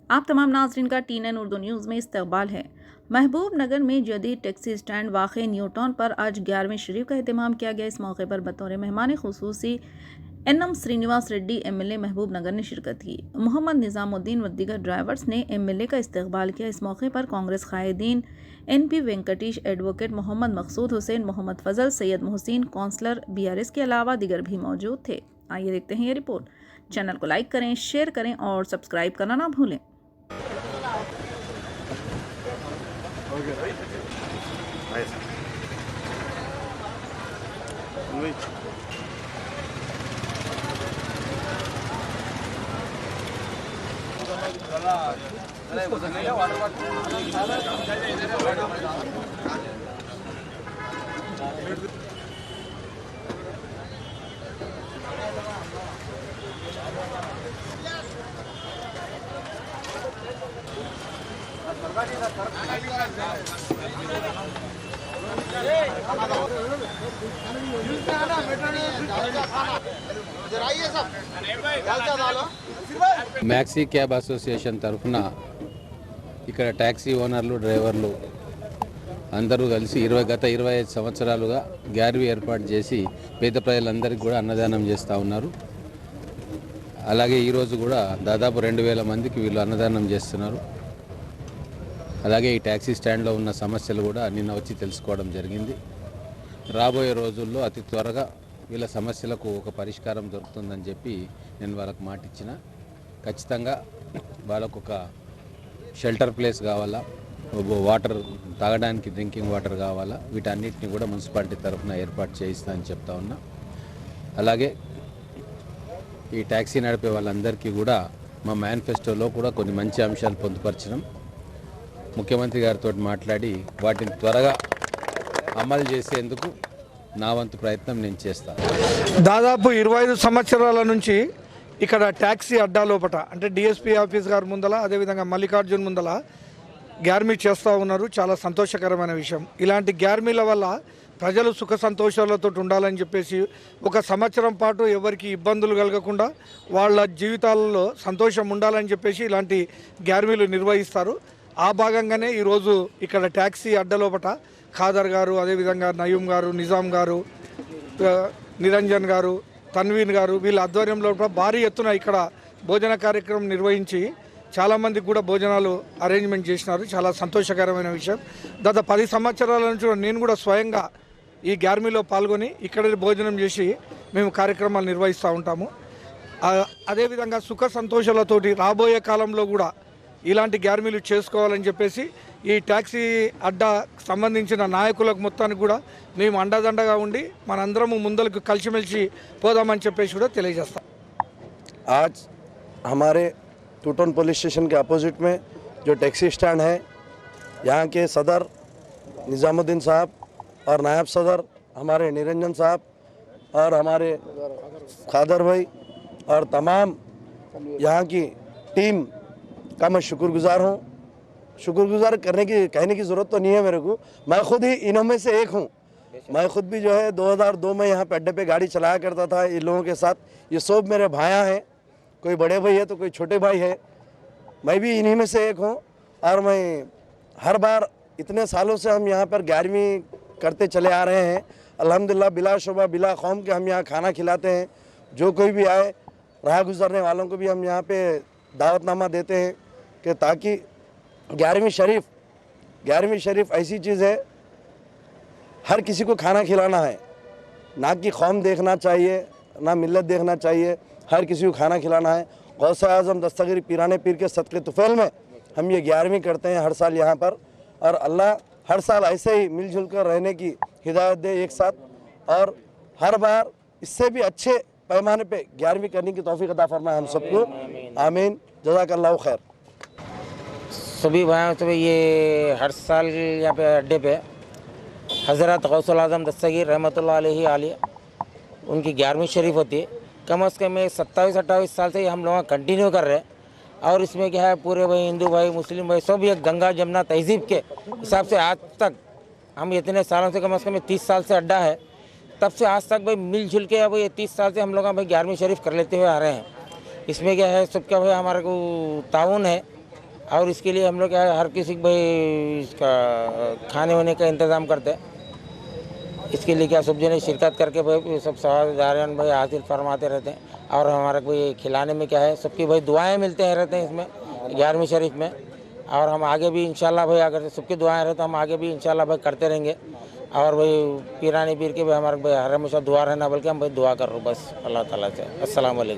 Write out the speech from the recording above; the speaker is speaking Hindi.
आप तमाम नाज़रीन का TNN उर्दू न्यूज़ में इस्तकबाल है। महबूब नगर में जदीद टैक्सी स्टैंड वाक़ न्यू टाउन पर आज 11वीं शरीफ का एहतमाम किया गया। इस मौके पर बतौर मेहमान खुसूसी NM श्रीनिवास रेड्डी MLA महबूब नगर ने शिरकत की। मोहम्मद निज़ामुद्दीन व दीगर ड्राइवर्स ने MLA का इस्तकबाल किया। इस मौके पर कांग्रेस कायदीन NP वेंकटेश, एडवोकेट मोहम्मद मकसूद हुसैन, मोहम्मद फजल, सैयद मोहसिन, काउंसलर BRS के अलावा दीगर भी मौजूद थे। आइए देखते हैं ये रिपोर्ट। चैनल को लाइक करें, शेयर करें और सब्सक्राइब करना ना भूलें। మ్యాక్సీ క్యాబ్ అసోసియేషన్ తరఫున ఇక్కడ ట్యాక్సీ ఓనర్లు, డ్రైవర్లు అందరూ కలిసి గత 25 సంవత్సరాలుగా గ్యార్వీ ఏర్పాటు చేసి పేద ప్రజలందరికీ కూడా అన్నదానం చేస్తూ ఉన్నారు. అలాగే ఈరోజు కూడా దాదాపు 2000 మందికి వీళ్ళు అన్నదానం చేస్తున్నారు. అలాగే ఈ ట్యాక్సీ స్టాండ్లో ఉన్న సమస్యలు కూడా నిన్న వచ్చి తెలుసుకోవడం జరిగింది. రాబోయే రోజుల్లో అతి త్వరగా వీళ్ళ సమస్యలకు ఒక పరిష్కారం దొరుకుతుందని చెప్పి నేను వాళ్ళకు మాట ఇచ్చిన. ఖచ్చితంగా వాళ్ళకు ఒక షెల్టర్ ప్లేస్ కావాలా, వాటర్ తాగడానికి డ్రింకింగ్ వాటర్ కావాలా, వీటన్నిటిని కూడా మున్సిపాలిటీ తరఫున ఏర్పాటు చేయిస్తా అని చెప్తా ఉన్నా. అలాగే ఈ ట్యాక్సీ నడిపే వాళ్ళందరికీ కూడా మా మేనిఫెస్టోలో కూడా కొన్ని మంచి అంశాలు పొందుపరిచినాం. ముఖ్యమంత్రి గారితో మాట్లాడి వాటిని త్వరగా అమలు చేసేందుకు నా వంతు ప్రయత్నం నేను చేస్తాను. దాదాపు 25 సంవత్సరాల నుంచి ఇక్కడ ట్యాక్సీ అడ్డా లోపట అంటే DSP ఆఫీస్ గారి ముందల, అదేవిధంగా మల్లికార్జున్ ముందల గ్యార్మీ చేస్తూ ఉన్నారు. చాలా సంతోషకరమైన విషయం. ఇలాంటి గ్యార్మీల వల్ల ప్రజలు సుఖ సంతోషాలతో ఉండాలని చెప్పేసి, ఒక సంవత్సరం పాటు ఎవరికి ఇబ్బందులు కలగకుండా వాళ్ళ జీవితాలలో సంతోషం ఉండాలని చెప్పేసి ఇలాంటి గ్యార్మీలు నిర్వహిస్తారు. ఆ భాగంగానే ఈరోజు ఇక్కడ ట్యాక్సీ అడ్డా లోపట ఖాదర్ గారు, అదేవిధంగా నయూమ్ గారు, నిజాం గారు, నిరంజన్ గారు, తన్వీన్ గారు వీళ్ళ ఆధ్వర్యంలో భారీ ఎత్తున ఇక్కడ భోజన కార్యక్రమం నిర్వహించి చాలామందికి కూడా భోజనాలు అరేంజ్మెంట్ చేసినారు. చాలా సంతోషకరమైన విషయం. గత 10 సంవత్సరాల నుంచి నేను కూడా స్వయంగా ఈ గ్యార్మీలో పాల్గొని ఇక్కడ భోజనం చేసి మేము కార్యక్రమాలు నిర్వహిస్తూ ఉంటాము. అదేవిధంగా సుఖ సంతోషాలతోటి రాబోయే కాలంలో కూడా ఇలాంటి గ్యార్మీలు చేసుకోవాలని చెప్పేసి ఈ ట్యాక్సీ అడ్డా సంబంధించిన నాయకులకు మొత్తానికి కూడా మేము అండదండగా ఉండి మనందరము ముందరకు కలిసిమెలిసి పోదామని చెప్పేసి కూడా తెలియజేస్తాం. आज हमारे टू टाउन पुलिस स्टेशन के अपोजिट में जो टैक्सी स्टैंड है, यहाँ के सदर निज़ामुद्दीन साहब और नायब सदर हमारे निरंजन साहब और हमारे खादर भाई और तमाम यहाँ की टीम का मैं शुक्रगुजार हूँ. शुक्रगुजार कहने की ज़रूरत तो नहीं है मेरे को. मैं खुद ही इन्हों में से एक हूँ. मैं खुद भी जो है 2002 में यहाँ पे अड्डे पे गाड़ी चलाया करता था इन लोगों के साथ. ये सब मेरे भाइयाँ हैं, कोई बड़े भाई है तो कोई छोटे भाई है. मैं भी इन्हीं में से एक हूँ. और मैं हर बार इतने सालों से हम यहाँ पर 11वीं करते चले आ रहे हैं. अल्हम्दुलिल्लाह बिला शुबा बिला खौम के हम यहाँ खाना खिलाते हैं. जो कोई भी आए राह गुजरने वालों को भी हम यहाँ पे दावतनामा देते हैं कि ताकि 11वीं शरीफ ऐसी चीज़ है, हर किसी को खाना खिलाना है. ना कि कौम देखना चाहिए, ना मिल्लत देखना चाहिए, हर किसी को खाना खिलाना है. गौसे आज़म दस्तगीर पीराने पीर के सदक़े तुफ़ैल में हम ये 11वीं करते हैं हर साल यहाँ पर. और अल्लाह हर साल ऐसे ही मिलजुल कर रहने की हिदायत दे एक साथ, और हर बार इससे भी अच्छे पैमाने पे 11वीं करने की तौफीक अता फरमाए हम सबको. आमीन. जज़ाकल्लाहु खैर. सभी भाइयों से ये हर साल यहाँ पे अड्डे पे हज़रत गौसुल आज़म दस्तगीर रहमतुल्लाह अलैहि आलिया उनकी 11वीं शरीफ होती है. कम अज़ कम 27-28 साल से हम लोग कंटिन्यू कर रहे हैं. और इसमें क्या है, पूरे भाई हिंदू भाई मुस्लिम भाई सब एक गंगा जमुना तहज़ीब के हिसाब से आज तक हम इतने सालों से, कम अज़ कम 30 साल से अड्डा है, तब से आज तक भाई मिलजुल के अब ये 30 साल से हम लोग भाई 11वीं शरीफ कर लेते हुए आ रहे हैं. इसमें क्या है, सबका भाई हमारे को ताउन है. और इसके लिए हम लोग क्या है, हर किसी को भाई इसका खाने होने का इंतज़ाम करते हैं। इसके लिए क्या सब जने शिरकत करके भाई सब सवादारान भाई हासिल फरमाते रहते हैं। और हमारा कोई खिलाने में क्या है, सबकी भाई दुआएं मिलते हैं रहते हैं इसमें 11वीं शरीफ में। और हम आगे भी इंशाल्लाह भाई अगर सबकी दुआएं रहे तो हम आगे भी इंशाल्लाह भाई करते रहेंगे। और भाई पीरानी पीर के भी हमारे भाई हर हमेशा दुआ रहना, बल्कि हम भाई दुआ कर रहे हो बस अल्लाह ताला से। अस्सलाम वालेकुम।